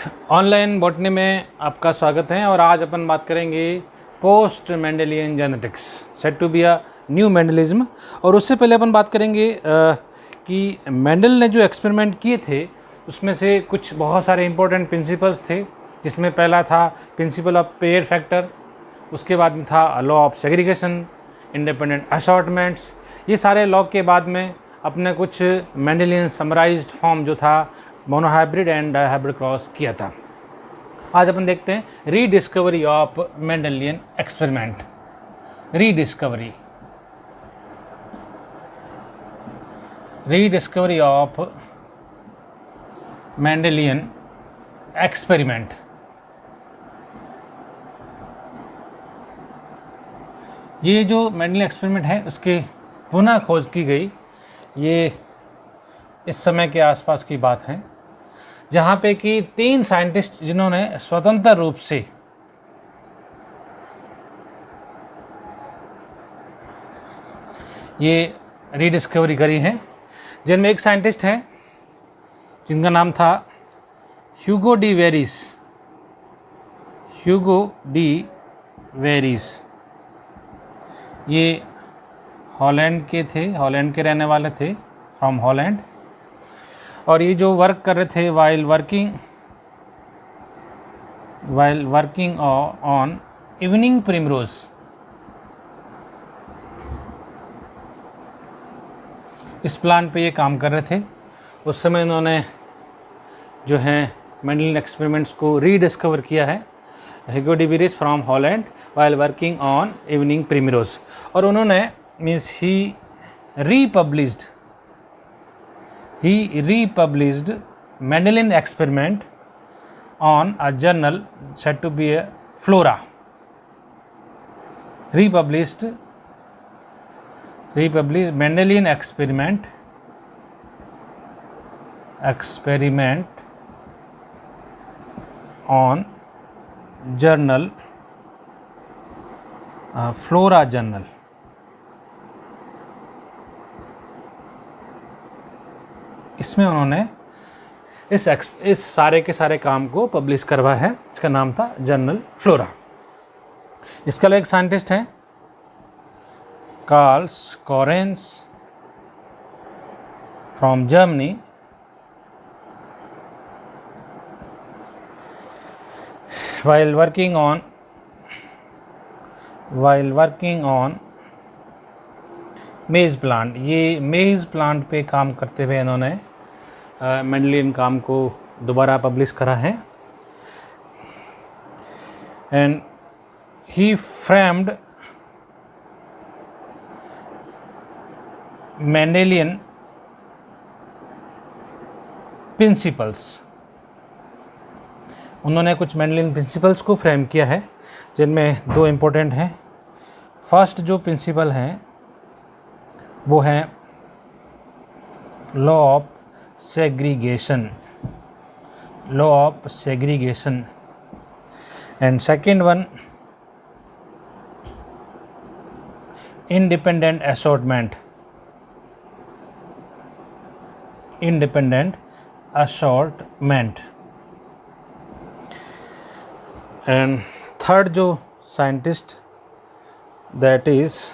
Online botany में आपका स्वागत है और आज अपन बात करेंगे post Mendelian genetics said to be a new Mendelism. और उससे पहले अपन बात करेंगे कि मेंडल ने जो एक्सपेरिमेंट किए थे उसमें से कुछ बहुत सारे इंपॉर्टेंट प्रिंसिपल्स थे, जिसमें पहला था प्रिंसिपल ऑफ पेयर फैक्टर, उसके बाद में था लॉ ऑफ सेग्रीगेशन, इंडिपेंडेंट असॉर्टमेंट्स। ये सारे लॉ के बाद में अपने कुछ मेंडेलियन समराइज्ड फॉर्म जो था मोनोहाइब्रिड एंड डायहाइब्रिड क्रॉस किया था। आज अपन देखते हैं rediscovery of Mendelian experiment. Rediscovery of Mendelian experiment. ये जो मेंडेलियन एक्सपेरिमेंट है उसके पुनः खोज की गई, ये इस समय के आसपास की बात है, जहाँ पे कि 3 साइंटिस्ट जिन्होंने स्वतंत्र रूप से ये रीडिस्कवरी करी है, जिनमें एक साइंटिस्ट हैं जिनका नाम था ह्यूगो डी वेरिस। ये हॉलैंड के रहने वाले थे, फ्रॉम हॉलैंड। और ये जो वर्क कर रहे थे while working on evening primrose, इस प्लांट पे ये काम कर रहे थे। उस समय इन्होंने जो है मेंडेलियन एक्सपेरिमेंट्स को रीडिस्कवर किया है, Hugo de Vries from Holland while working on evening primrose. और उन्होंने ही republished Mendelian experiment on a journal said to be a Flora. Republished Mendelian experiment on journal Flora journal। इसमें उन्होंने इस सारे के सारे काम को पब्लिश करवाया है। इसका नाम था जर्नल फ्लोरा। इसका एक साइंटिस्ट हैं Carl Correns from Germany. while working on maize plant, ये मेज़ प्लांट पे काम करते हुए इन्होंने मेंडेलियन काम को दोबारा पब्लिश करा है। And he framed Mendelian principles. उन्होंने कुछ मेंडेलियन प्रिंसिपल्स को फ्रेम किया है, जिनमें 2 इम्पोर्टेंट हैं। फर्स्ट जो प्रिंसिपल हैं वो है law of segregation, and second one independent assortment. And third जो scientist, that is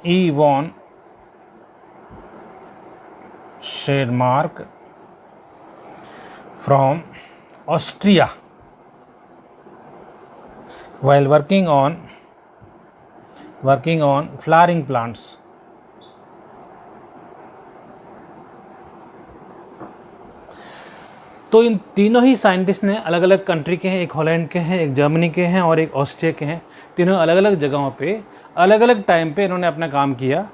E. von Schermark from Austria while working on flowering plants। तो इन तीनों ही साइंटिस्ट ने अलग अलग कंट्री के हैं, एक हॉलैंड के हैं, एक जर्मनी के हैं और एक ऑस्ट्रिया के हैं। तीनों अलग अलग जगहों पे अलग अलग टाइम पे इन्होंने अपना काम किया,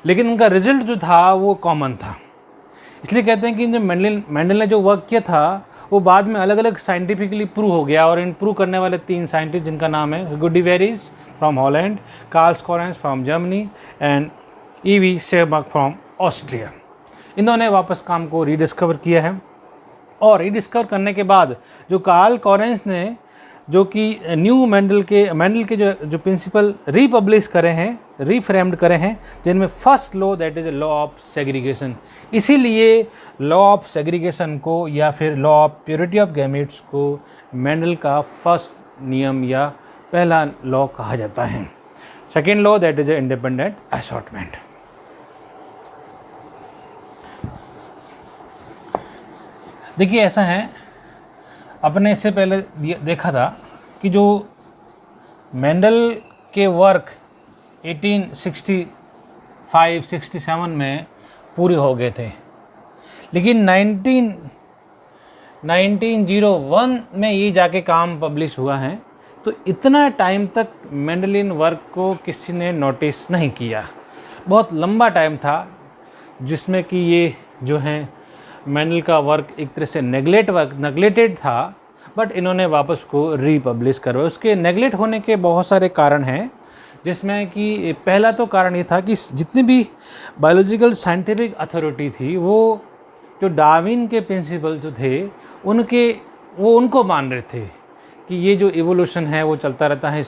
लेकिन उनका रिजल्ट जो था वो कॉमन था। इसलिए कहते हैं कि जो मेंडल ने जो वर्क किया था वो बाद में अलग अलग साइंटिफिकली प्रूव हो गया। और इन प्रूव करने वाले 3 साइंटिस्ट, जिनका नाम है Hugo de Vries from Holland, Karl Correns from Germany and E.V. Tschermak from Austria, इन्होंने वापस काम को रीडिस्कवर किया है। और रीडिस्कवर करने के बाद जो कार्ल कोरेंस ने जो कि न्यू मेंडल के जो प्रिंसिपल रीपब्लिश करे हैं, रीफ्रेम्ड करे हैं, जिनमें first law that is law of segregation. इसीलिए लॉ ऑफ सेग्रीगेशन को या फिर law of purity of gametes को मेंडल का फर्स्ट नियम या पहला लॉ कहा जाता है। Second law that is independent assortment. देखिए ऐसा है, अपने इससे पहले देखा था कि जो मेंडल के वर्क 1865-67 में पूरे हो गए थे, लेकिन 1901 में ये जाके काम पब्लिश हुआ है। तो इतना टाइम तक मेंडलियन वर्क को किसी ने नोटिस नहीं किया। बहुत लंबा टाइम था जिसमें कि ये जो है मेंडल का वर्क एक तरह से नेगलेक्टेड था, बट इन्होंने वापस को रीपब्लिश करवाया। उसके नेगलेक्ट होने के बहुत सारे कारण हैं, जिसमें कि पहला तो कारण ये था कि जितनी भी बायोलॉजिकल साइंटिफिक अथॉरिटी थी, वो जो डार्विन के प्रिंसिपल जो थे उनको मान रहे थे कि ये जो इवोल्यूशन है वो चलता रहता है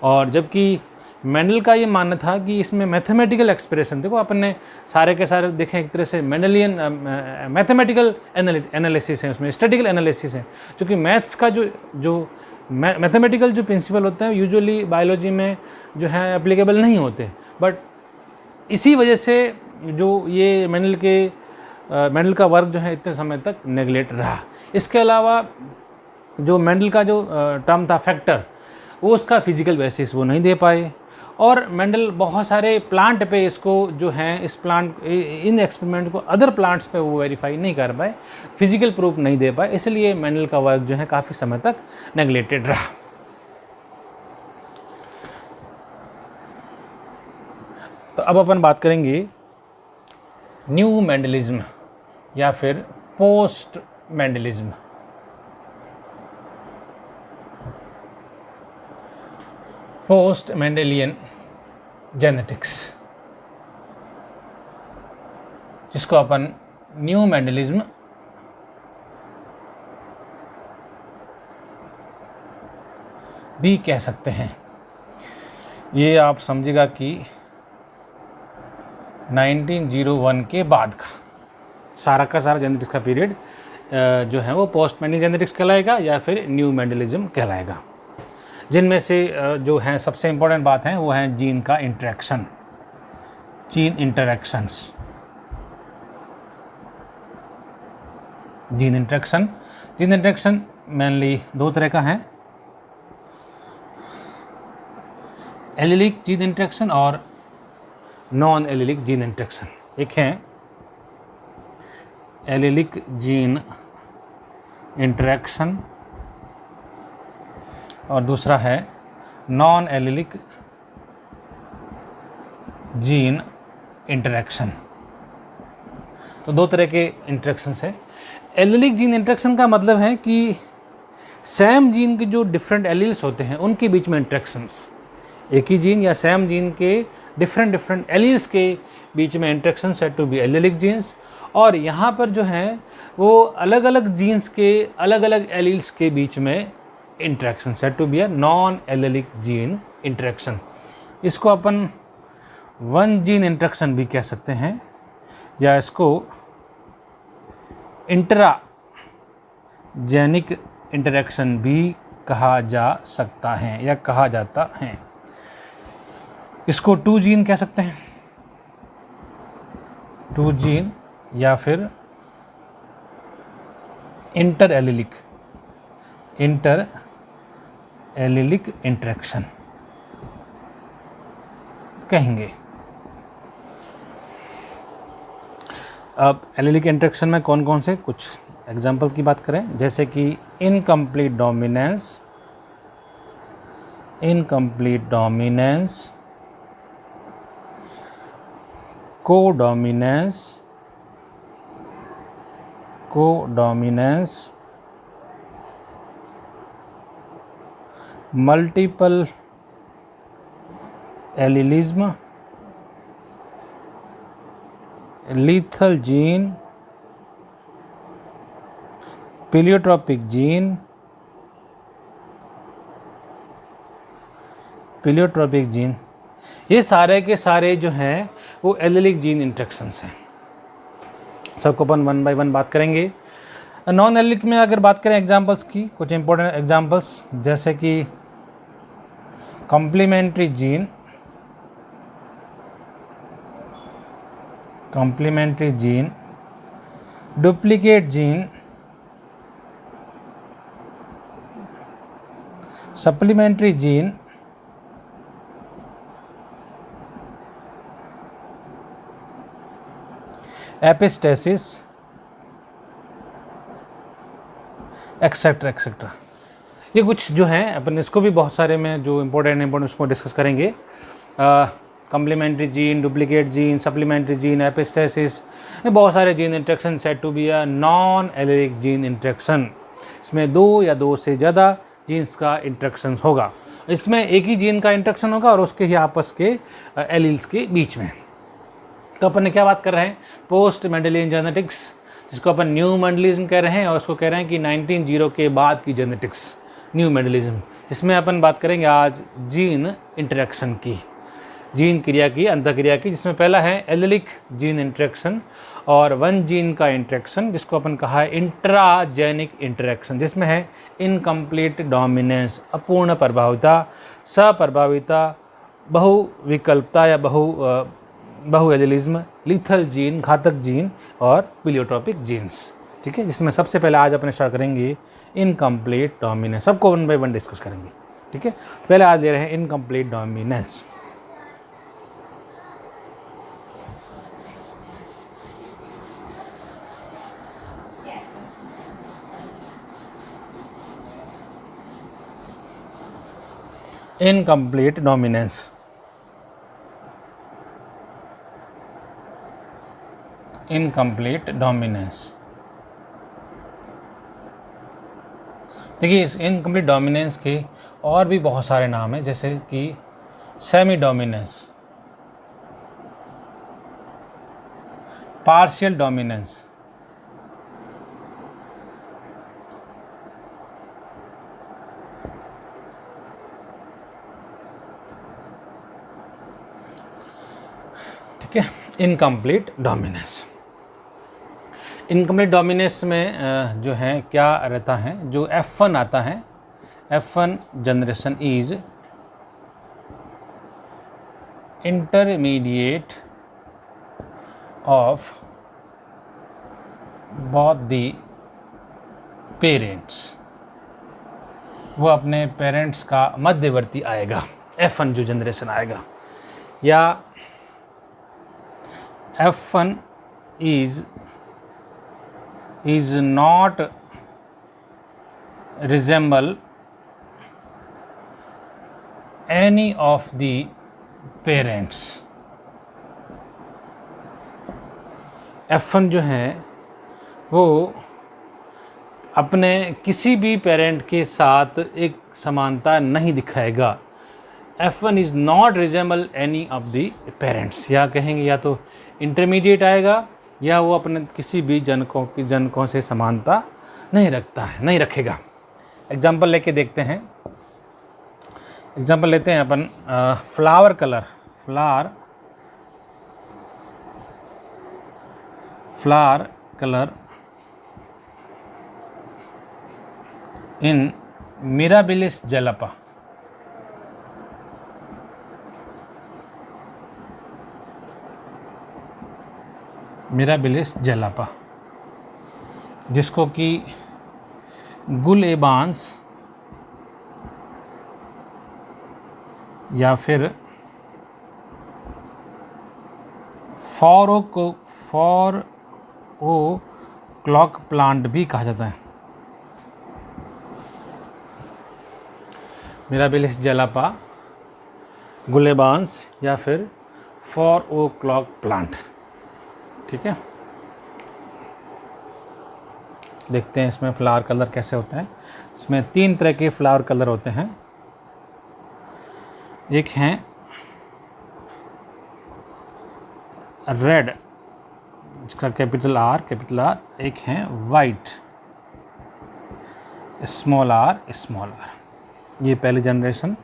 और जबकि मेंडल का ये मानना था कि इसमें मैथमेटिकल एक्सप्रेशन, देखो अपन ने सारे के सारे देखें एक तरह से मेंडलियन मैथमेटिकल एनालिसिस है, उसमें स्टैटिकल एनालिसिस है, क्योंकि मैथ्स का जो मैथमेटिकल जो प्रिंसिपल होते हैं यूजुअली बायोलॉजी में जो है एप्लीकेबल नहीं होते। बट इसी वजह से जो ये मेंडल का वर्क जो है इतने समय तक नेगलेक्ट रहा। इसके अलावा जो मेंडल का जो टर्म था फैक्टर, वो उसका फिजिकल बेसिस वो नहीं दे पाए, और मेंडल बहुत सारे प्लांट पे इसको जो है इन एक्सपेरिमेंट को अदर प्लांट्स पे वो वेरीफाई नहीं कर पाए, फिजिकल प्रूफ नहीं दे पाए, इसलिए मेंडल का वर्क जो है काफ़ी समय तक नेगलेक्टेड रहा। तो अब अपन बात करेंगे न्यू मेंडलिज्म या फिर post Mendelism. Post Mendelian genetics, जिसको अपन न्यू मेंडलिज्म भी कह सकते हैं। ये आप समझिएगा कि 1901 के बाद का सारा जेनेटिक्स का पीरियड जो है वो पोस्ट मेंडल जेनेटिक्स कहलाएगा या फिर न्यू मेंडलिज्म कहलाएगा। जिनमें से जो है सबसे इम्पोर्टेंट बात है वो है जीन का इंटरेक्शन, जीन इंटरेक्शन मेनली दो तरह का है, एलिलिक जीन इंटरेक्शन और नॉन एलिलिक जीन इंटरेक्शन। एक है एलिलिक जीन इंटरेक्शन और दूसरा है नॉन एलिलिक जीन इंटरेक्शन। तो दो तरह के इंटरेक्शंस है। एलिलिक जीन इंटरेक्शन का मतलब है कि सेम जीन के जो डिफरेंट एलील्स होते हैं उनके बीच में इंटरेक्शंस, एक ही जीन या सेम जीन के डिफरेंट एलील्स के बीच में interaction said to be allelic genes. और यहाँ पर जो है वो अलग अलग जीन्स के अलग अलग एलील्स के बीच में interaction said to be a non allelic gene interaction. इसको अपन वन जीन इंटरेक्शन भी कह सकते हैं या इसको इंट्रा जेनिक इंटरेक्शन भी कहा जा सकता है या कहा जाता है। इसको टू जीन कह सकते हैं, टू जीन या फिर इंटर एलिलिक इंटरेक्शन कहेंगे। अब एलिलिक इंटरेक्शन में कौन कौन से कुछ एग्जाम्पल की बात करें, जैसे कि incomplete dominance, codominance, multiple allelism, lethal gene, pleiotropic gene, pleiotropic gene, ये सारे के सारे जो हैं वो एलेलिक जीन इंट्रैक्शंस हैं। सबको अपन वन बाय वन बात करेंगे। नॉन एलेलिक में अगर बात करें एग्जांपल्स की, कुछ इंपॉर्टेंट एग्जांपल्स जैसे कि complementary gene, duplicate gene, supplementary gene, epistasis, etcetera etcetera. ये कुछ जो हैं अपन इसको भी बहुत सारे में जो इम्पोर्टेंट उसको डिस्कस करेंगे। Complementary gene, duplicate gene, supplementary gene, epistasis, ये बहुत सारे gene interaction said to be a non allelic gene interaction. इसमें दो या दो से ज़्यादा जीन्स का इंट्रैक्शन होगा। इसमें एक ही जीन का इंट्रैक्शन होगा और उसके ही आपस के एलील्स के बीच में। तो अपन ने क्या बात कर रहे हैं, पोस्ट मेंडेलियन जेनेटिक्स, जिसको अपन न्यू मेंडलिज्म कह रहे हैं, और उसको कह रहे हैं कि 1900 के बाद की जेनेटिक्स, न्यू मेंडलिज्म, जिसमें अपन बात करेंगे आज जीन इंटरेक्शन की, जीन क्रिया की, अंतःक्रिया की, जिसमें पहला है एलेलिक जीन इंटरेक्शन और वन जीन का इंटरेक्शन, जिसको अपन कहा है इंट्राजेनिक इंटरेक्शन, जिसमें है इनकम्प्लीट डोमिनेंस, अपूर्ण प्रभाविता, सप्रभाविता, बहुविकल्पता या बहु एलिलिज्म, लीथल जीन, घातक जीन और प्लियोट्रोपिक जीन्स। ठीक है, जिसमें सबसे पहले आज अपने स्टार्ट करेंगे इनकम्प्लीट डोमिनेंस। सबको वन बाय वन डिस्कस करेंगे। ठीक है, पहले आज ले रहे हैं incomplete dominance. Incomplete dominance, incomplete dominance. देखिए, इस इनकम्प्लीट डोमिनेंस के और भी बहुत सारे नाम हैं, जैसे कि सेमी डोमिनेंस, पार्शियल डोमिनेंस, ठीक है, इनकम्प्लीट डोमिनेंस। इनकम्प्लीट डोमिनेंस में जो है क्या रहता है, जो F1 आता है, F1 generation is intermediate of both the parents, वो अपने पेरेंट्स का मध्यवर्ती आएगा, F1 जो जनरेशन आएगा। या F1 is not resemble any of the parents। F1 जो है वो अपने किसी भी पेरेंट के साथ एक समानता नहीं दिखाएगा। F1 is not resemble any of the parents, या कहेंगे या तो इंटरमीडिएट आएगा या वो अपने किसी भी जनकों से समानता नहीं रखता है, नहीं रखेगा। एग्जाम्पल लेके देखते हैं। एग्जाम्पल लेते हैं अपन flower colour in Mirabilis jalapa. Mirabilis jalapa, जिसको कि गुलेबांस या फिर फॉर ओ क्लॉक प्लांट भी कहा जाता है। मिराबिलिस जेलपा, गुलेबांस या फिर फॉर ओ क्लॉक प्लांट। ठीक है, देखते हैं इसमें फ्लावर कलर कैसे होता है। इसमें 3 तरह के फ्लावर कलर होते हैं। एक हैं रेड, जिसका कैपिटल आर, एक हैं वाइट, स्मॉल आर। ये पहली जनरेशन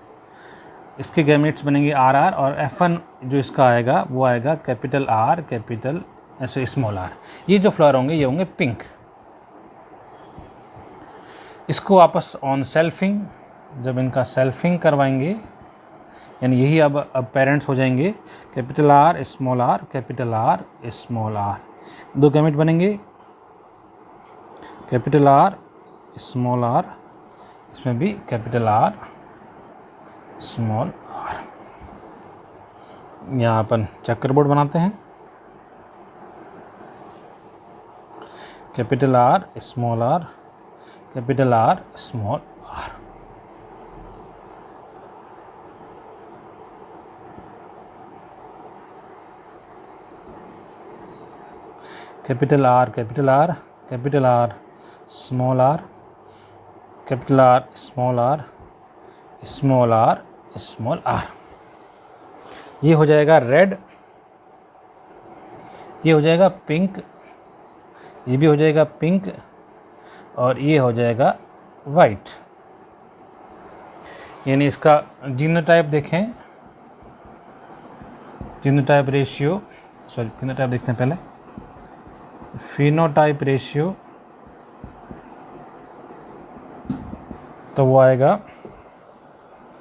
इसके गैमेट्स बनेंगे आर आर, और F1 जो इसका आएगा वो आएगा कैपिटल आर कैपिटल ऐसे स्मॉल आर। ये जो फ्लावर होंगे ये होंगे पिंक। इसको वापस ऑन सेल्फिंग, जब इनका सेल्फिंग करवाएंगे यानी यही अब पेरेंट्स हो जाएंगे, capital R small r capital R small r. दो गैमेट बनेंगे कैपिटल आर स्मॉल आर, इसमें भी कैपिटल आर स्मॉल आर। यहाँ अपन चक्कर बोर्ड बनाते हैं, capital R small r capital R small r. Capital R capital R capital R small r capital R small r small r small r. ये हो जाएगा red, ये हो जाएगा पिंक, ये भी हो जाएगा पिंक, और ये हो जाएगा वाइट। यानी इसका जीनोटाइप देखें, जीनोटाइप रेशियो, सॉरी फिनोटाइप देखते हैं पहले, फिनोटाइप रेशियो तो वो आएगा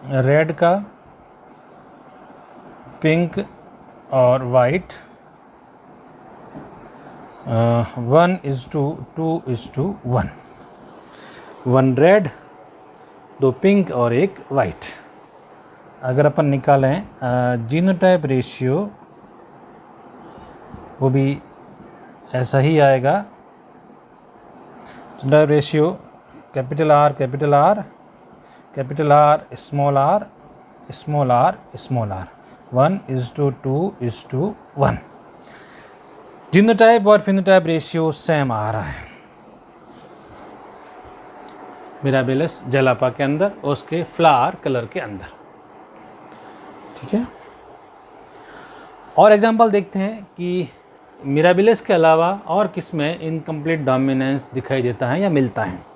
रेड का, पिंक और वाइट 1:2:1, 1 रेड 2 पिंक और 1 वाइट। अगर अपन निकालें जीनोटाइप रेशियो वो भी ऐसा ही आएगा। Genotype ratio capital R capital R capital R small r small r small r, 1:2:1। Genotype और फिनोटाइप रेशियो सेम आ रहा है मिराबिलिस जलापा के अंदर और उसके फ्लावर कलर के अंदर। ठीक है, और एग्जांपल देखते हैं कि मिराबिलिस के अलावा और किस में इनकम्प्लीट डोमिनेंस दिखाई देता है या मिलता है।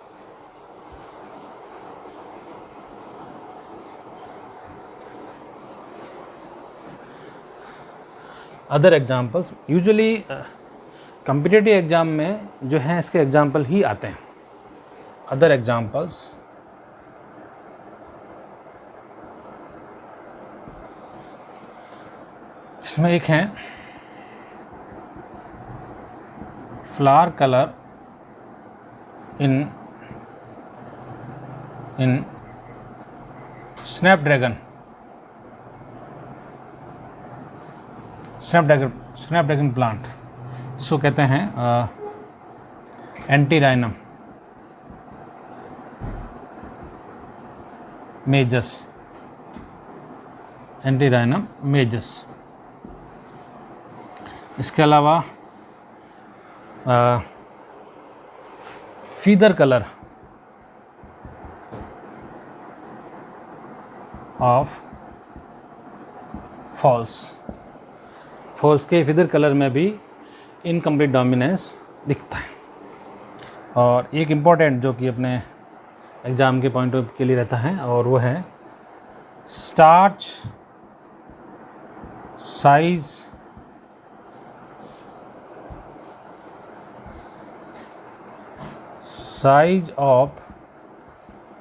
Other examples usually competitive exam में जो हैं इसके एग्जाम्पल ही आते हैं। अदर एग्जाम्पल्स इसमें एक हैं फ्लावर कलर इन स्नैपड्रैगन प्लांट, इसको कहते हैं एंटीराइनम मेजस, एंटीराइनम मेजस। इसके अलावा फीदर कलर ऑफ फॉल्स के फिदर कलर में भी इनकम्प्लीट डोमिनेंस दिखता है। और एक इम्पॉर्टेंट जो कि अपने एग्ज़ाम के पॉइंट ऑफ के लिए रहता है और वो है starch size of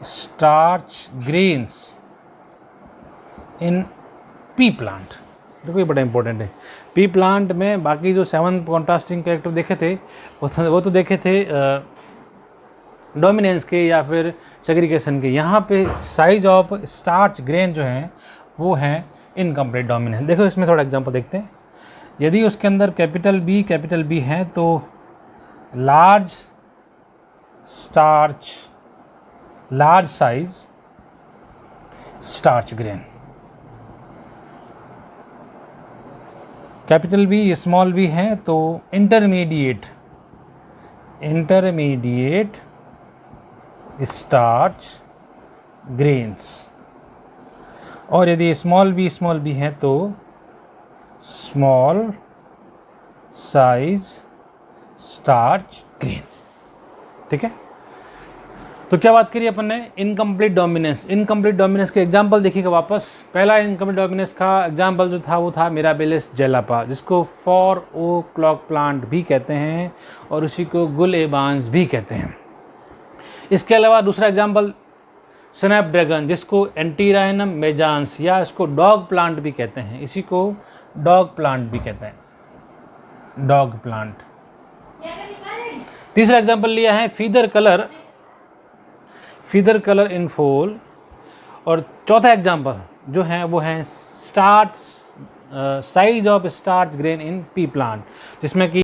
starch grains in P plant. देखो ये बड़ा इंपॉर्टेंट है। पी प्लांट में बाकी जो 7 कॉन्ट्रास्टिंग कैरेक्टर देखे थे वो तो देखे थे डोमिनेंस के या फिर सेग्रीगेशन के। यहाँ पे साइज ऑफ स्टार्च ग्रेन जो हैं वो हैं इनकम्प्लीट डोमिनेंस। देखो इसमें थोड़ा एग्जांपल देखते हैं। यदि उसके अंदर कैपिटल बी है तो large size starch grain, capital B small b है तो इंटरमीडिएट स्टार्च ग्रेन्स, और यदि स्मॉल बी है तो स्मॉल साइज स्टार्च ग्रेन। ठीक है, तो तो क्या बात करी अपन ने, इनकम्प्लीट डोमिनेंस। इनकम्प्लीट डोमिनेंस के एग्जाम्पल देखिएगा वापस। पहला इनकम्प्लीट डोमिनेंस का एग्जाम्पल जो था वो था मिराबिलिस जेलापा, जिसको 4 ओ क्लॉक प्लांट भी कहते हैं और उसी को गुल एबांस भी कहते हैं। इसके अलावा दूसरा एग्जाम्पल स्नैपड्रैगन, जिसको एंटीराइनम मेजांस या इसको डॉग प्लांट भी कहते हैं, इसी को डॉग प्लांट भी कहते हैं, डॉग प्लांट। तीसरा एग्जाम्पल लिया है फीदर कलर इन फॉल। और चौथा एग्जाम्पल जो है वो है starch size of starch grain in P plant, जिसमें कि